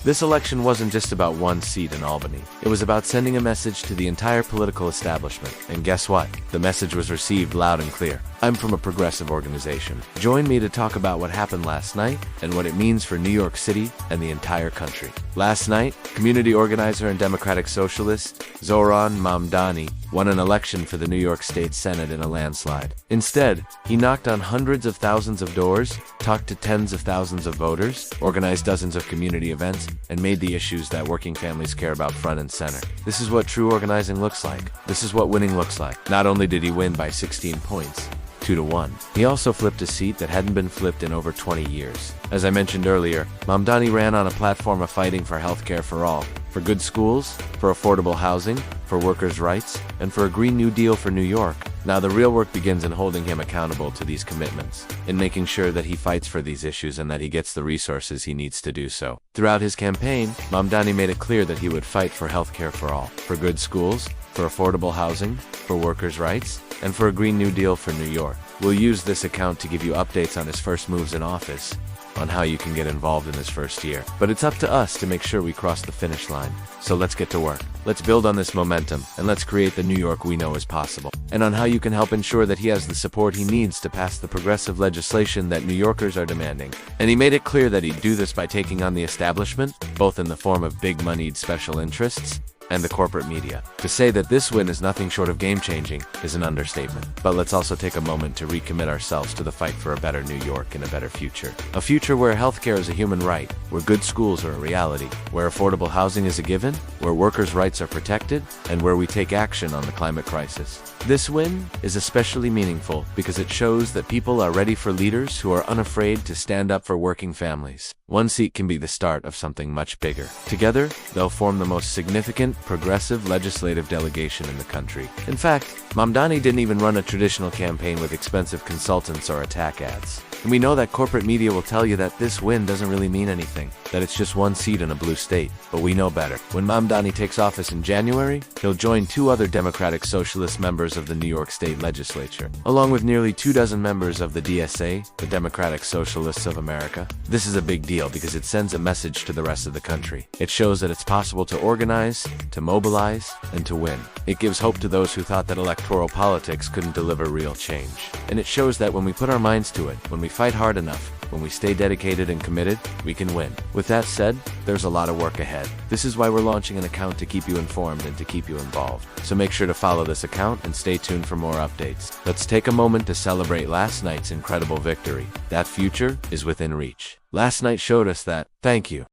This election wasn't just about one seat in Albany. It was about sending a message to the entire political establishment. And guess what? The message was received loud and clear. I'm from a progressive organization. Join me to talk about what happened last night and what it means for New York City and the entire country. Last night, community organizer and Democratic Socialist Zohran Mamdani won an election for the New York State Senate in a landslide. Instead, he knocked on hundreds of thousands of doors, talked to tens of thousands of voters, organized dozens of community events, and made the issues that working families care about front and center. This is what true organizing looks like. This is what winning looks like. Not only did he win by 16 points, 2-1. He also flipped a seat that hadn't been flipped in over 20 years. As I mentioned earlier, Mamdani ran on a platform of fighting for healthcare for all, for good schools, for affordable housing, for workers' rights, and for a Green New Deal for New York. Now the real work begins in holding him accountable to these commitments, in making sure that he fights for these issues and that he gets the resources he needs to do so. Throughout his campaign, Mamdani made it clear that he would fight for healthcare for all, for good schools, for affordable housing, for workers' rights, and for a Green New Deal for New York. We'll use this account to give you updates on his first moves in office, on how you can get involved in his first year. But it's up to us to make sure we cross the finish line. So let's get to work. Let's build on this momentum, and let's create the New York we know is possible. And on how you can help ensure that he has the support he needs to pass the progressive legislation that New Yorkers are demanding. And he made it clear that he'd do this by taking on the establishment, both in the form of big-moneyed special interests, and the corporate media. To say that this win is nothing short of game-changing is an understatement. But let's also take a moment to recommit ourselves to the fight for a better New York and a better future. A future where healthcare is a human right, where good schools are a reality, where affordable housing is a given, where workers' rights are protected, and where we take action on the climate crisis. This win is especially meaningful because it shows that people are ready for leaders who are unafraid to stand up for working families. One seat can be the start of something much bigger. Together, they'll form the most significant progressive legislative delegation in the country. In fact, Mamdani didn't even run a traditional campaign with expensive consultants or attack ads. And we know that corporate media will tell you that this win doesn't really mean anything, that it's just one seat in a blue state. But we know better. When Mamdani takes office in January, he'll join 2 other Democratic Socialist members of the New York State Legislature, along with nearly 24 members of the DSA, the Democratic Socialists of America. This is a big deal because it sends a message to the rest of the country. It shows that it's possible to organize, to mobilize, and to win. It gives hope to those who thought that electoral politics couldn't deliver real change. And it shows that when we put our minds to it, when we fight hard enough, when we stay dedicated and committed, we can win. With that said, there's a lot of work ahead. This is why we're launching an account to keep you informed and to keep you involved. So make sure to follow this account and stay tuned for more updates. Let's take a moment to celebrate last night's incredible victory. That future is within reach. Last night showed us that. Thank you.